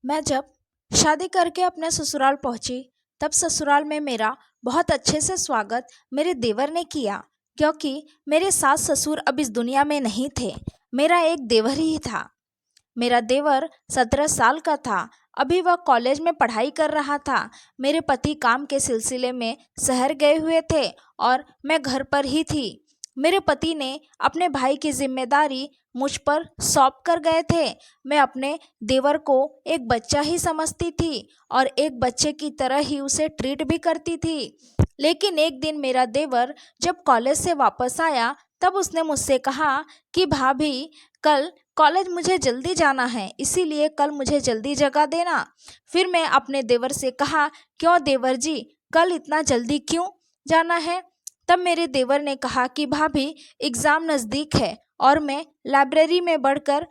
मैं जब शादी करके अपने ससुराल पहुंची, तब ससुराल में मेरा बहुत अच्छे से स्वागत मेरे देवर ने किया। क्योंकि मेरे सास ससुर अब इस दुनिया में नहीं थे, मेरा एक देवर ही था। मेरा देवर 17 साल का था। अभी वह कॉलेज में पढ़ाई कर रहा था। मेरे पति काम के सिलसिले में शहर गए हुए थे और मैं घर पर ही थी। मेरे पति ने अपने भाई की जिम्मेदारी मुझ पर सौंप कर गए थे। मैं अपने देवर को एक बच्चा ही समझती थी और एक बच्चे की तरह ही उसे ट्रीट भी करती थी। लेकिन एक दिन मेरा देवर जब कॉलेज से वापस आया, तब उसने मुझसे कहा कि भाभी, कल कॉलेज मुझे जल्दी जाना है, इसीलिए कल मुझे जल्दी जगा देना। फिर मैं अपने देवर से कहा, क्यों देवर जी, कल इतना जल्दी क्यों जाना है? तब मेरे देवर ने कहा कि भाभी, एग्ज़ाम नज़दीक है और मैं लाइब्रेरी में बढ़कर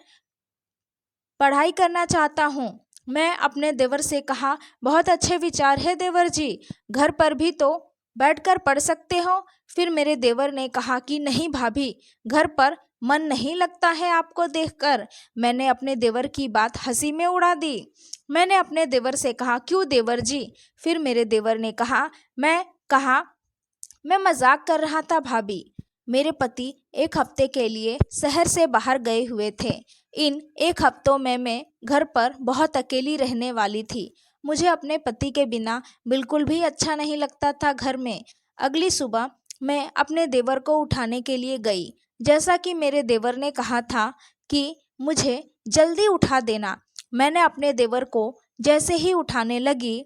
पढ़ाई करना चाहता हूँ। मैं अपने देवर से कहा, बहुत अच्छे विचार है देवर जी, घर पर भी तो बैठकर पढ़ सकते हो। फिर मेरे देवर ने कहा कि नहीं भाभी, घर पर मन नहीं लगता है आपको देखकर। मैंने अपने देवर की बात हंसी में उड़ा दी। मैंने अपने देवर से कहा, क्यों देवर जी? फिर मेरे देवर ने कहा, मैं मजाक कर रहा था भाभी। मेरे पति एक हफ्ते के लिए शहर से बाहर गए हुए थे। इन एक हफ्तों में मैं घर पर बहुत अकेली रहने वाली थी। मुझे अपने पति के बिना बिल्कुल भी अच्छा नहीं लगता था घर में। अगली सुबह मैं अपने देवर को उठाने के लिए गई। जैसा कि मेरे देवर ने कहा था कि मुझे जल्दी उठा देना। मैंने अपने देवर को जैसे ही उठाने लगी,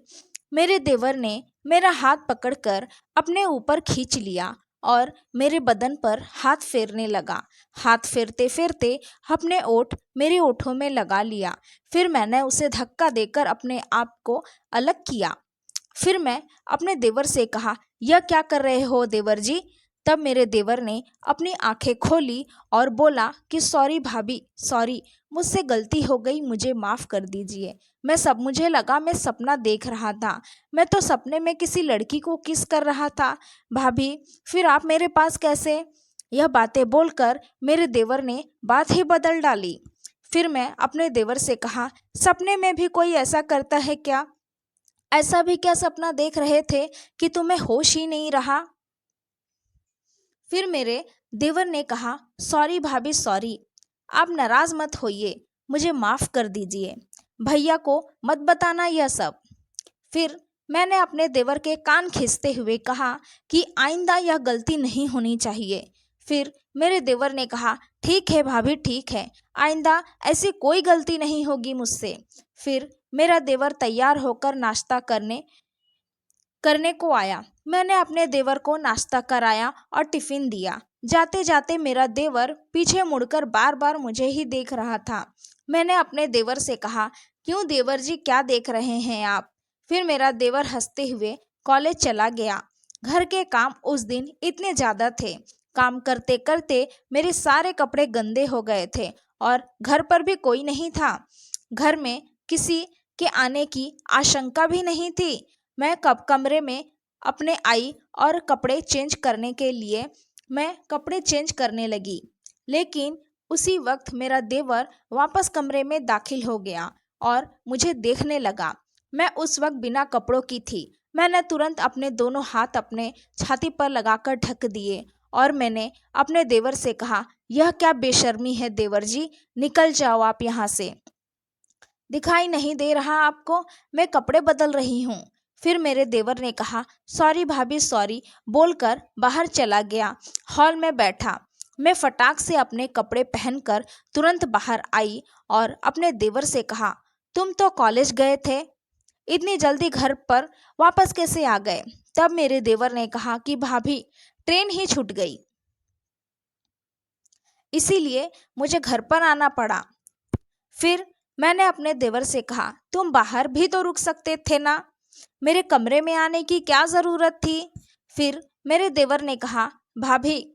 मेरे देवर ने मेरा हाथ पकड़कर अपने ऊपर खींच लिया और मेरे बदन पर हाथ फेरने लगा। हाथ फेरते फेरते अपने ओठ मेरे ओठों में लगा लिया। फिर मैंने उसे धक्का देकर अपने आप को अलग किया। फिर मैं अपने देवर से कहा, यह क्या कर रहे हो देवर जी? तब मेरे देवर ने अपनी आंखें खोली और बोला कि सॉरी भाभी, सॉरी, मुझसे गलती हो गई, मुझे माफ़ कर दीजिए। मुझे लगा मैं सपना देख रहा था। मैं तो सपने में किसी लड़की को किस कर रहा था। भाभी, फिर आप मेरे पास कैसे? यह बातें बोलकर मेरे देवर ने बात ही बदल डाली। फिर मैं अपने देवर से कहा, सपने में भी कोई ऐसा करता है क्या? ऐसा भी क्या सपना देख रहे थे कि तुम्हें होश ही नहीं रहा? फिर मेरे देवर ने कहा, सॉरी भाभी, सॉरी, आप नाराज मत होइए, मुझे माफ़ कर दीजिए। भैया को मत बताना यह सब। फिर मैंने अपने देवर के कान खींचते हुए कहा कि आइंदा यह गलती नहीं होनी चाहिए। फिर मेरे देवर ने कहा, ठीक है भाभी, ठीक है, आइंदा ऐसी कोई गलती नहीं होगी मुझसे। फिर मेरा देवर तैयार होकर नाश्ता करने को आया। मैंने अपने देवर को नाश्ता कराया और टिफिन दिया। जाते जाते मेरा देवर पीछे मुड़कर बार बार मुझे ही देख रहा था। मैंने अपने देवर से कहा, क्यों देवर जी, क्या देख रहे हैं आप? फिर मेरा देवर हंसते हुए कॉलेज चला गया। घर के काम उस दिन इतने ज़्यादा थे। काम करते करते मेरे सारे कपड़े गंदे हो गए थे और घर पर भी कोई नहीं था। घर में किसी के आने की आशंका भी नहीं थी। मैं कब कमरे में अपने आई और कपड़े चेंज करने लगी। लेकिन उसी वक्त मेरा देवर वापस कमरे में दाखिल हो गया और मुझे देखने लगा। मैं उस वक्त बिना कपड़ों की थी। मैंने तुरंत अपने दोनों हाथ अपने छाती पर लगाकर ढक दिए और मैंने अपने देवर से कहा, यह क्या बेशर्मी है देवर जी, निकल जाओ आप यहाँ से। दिखाई नहीं दे रहा आपको? मैं कपड़े बदल रही हूँ। फिर मेरे देवर ने कहा, सॉरी भाभी, सॉरी, बोलकर बाहर चला गया। हॉल में बैठा मैं फटाक से अपने कपड़े पहनकर तुरंत बाहर आई और अपने देवर से कहा, तुम तो कॉलेज गए थे, इतनी जल्दी घर पर वापस कैसे आ गए? तब मेरे देवर ने कहा कि भाभी, ट्रेन ही छूट गई, इसीलिए मुझे घर पर आना पड़ा। फिर मैंने अपने देवर से कहा, तुम बाहर भी तो रुक सकते थे ना, मेरे कमरे में आने की क्या ज़रूरत थी? फिर मेरे देवर ने कहा, भाभी,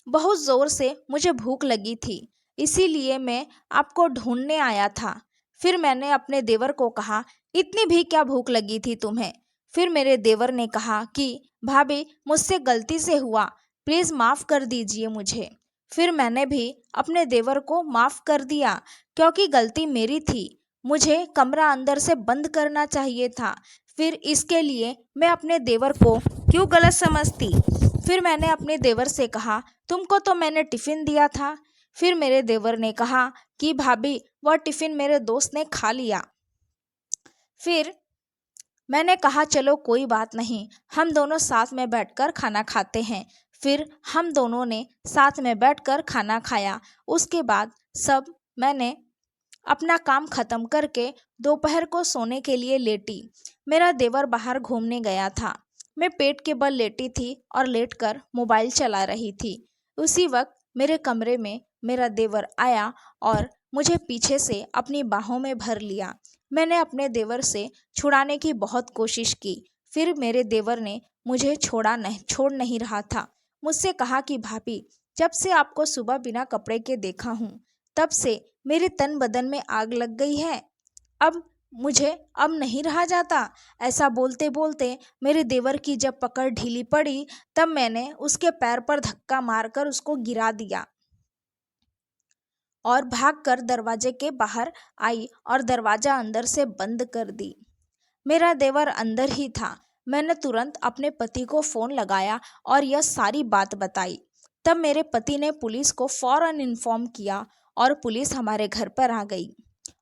बहुत ज़ोर से मुझे भूख लगी थी, इसीलिए मैं आपको ढूंढने आया था। फिर मैंने अपने देवर को कहा, इतनी भी क्या भूख लगी थी तुम्हें? फिर मेरे देवर ने कहा कि भाभी, मुझसे गलती से हुआ, प्लीज़ माफ़ कर दीजिए मुझे। फिर मैंने भी अपने देवर को माफ़ कर दिया, क्योंकि गलती मेरी थी। मुझे कमरा अंदर से बंद करना चाहिए था। फिर इसके लिए मैं अपने देवर को क्यों गलत समझती। फिर मैंने अपने देवर से कहा, तुमको तो मैंने टिफ़िन दिया था। फिर मेरे देवर ने कहा कि भाभी वह टिफ़िन मेरे दोस्त ने खा लिया। फिर मैंने कहा चलो कोई बात नहीं, हम दोनों साथ में बैठकर खाना खाते हैं। फिर हम दोनों ने साथ में बैठकर खाना खाया। उसके बाद मैंने अपना काम खत्म करके दोपहर को सोने के लिए लेटी। मेरा देवर बाहर घूमने गया था। मैं पेट के बल लेटी थी और लेटकर मोबाइल चला रही थी। उसी वक्त मेरे कमरे में मेरा देवर आया और मुझे पीछे से अपनी बाहों में भर लिया। मैंने अपने देवर से छुड़ाने की बहुत कोशिश की। फिर मेरे देवर ने मुझे छोड़ नहीं रहा था। मुझसे कहा कि भाभी, जब से आपको सुबह बिना कपड़े के देखा हूँ, तब से मेरे तन बदन में आग लग गई है। मुझे अब नहीं रहा जाता। ऐसा बोलते बोलते मेरे देवर की जब पकड़ ढीली पड़ी, तब मैंने उसके पैर पर धक्का मारकर उसको गिरा दिया और भागकर दरवाजे के बाहर आई और दरवाजा अंदर से बंद कर दी। मेरा देवर अंदर ही था। मैंने तुरंत अपने पति को फ़ोन लगाया और यह सारी बात बताई। तब मेरे पति ने पुलिस को फ़ौरन इन्फॉर्म किया और पुलिस हमारे घर पर आ गई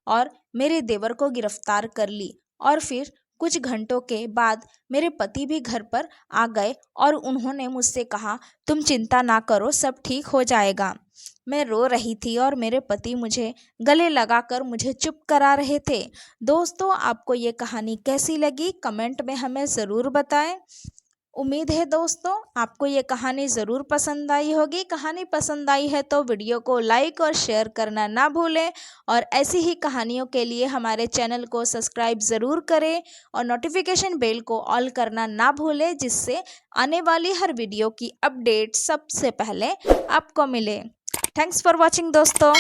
और मेरे देवर को गिरफ्तार कर ली। और फिर कुछ घंटों के बाद मेरे पति भी घर पर आ गए और उन्होंने मुझसे कहा, तुम चिंता ना करो, सब ठीक हो जाएगा। मैं रो रही थी और मेरे पति मुझे गले लगाकर मुझे चुप करा रहे थे। दोस्तों, आपको ये कहानी कैसी लगी कमेंट में हमें ज़रूर बताएं। उम्मीद है दोस्तों आपको ये कहानी ज़रूर पसंद आई होगी। कहानी पसंद आई है तो वीडियो को लाइक और शेयर करना ना भूलें और ऐसी ही कहानियों के लिए हमारे चैनल को सब्सक्राइब ज़रूर करें और नोटिफिकेशन बेल को ऑल करना ना भूलें, जिससे आने वाली हर वीडियो की अपडेट सबसे पहले आपको मिले। थैंक्स फॉर वॉचिंग दोस्तों।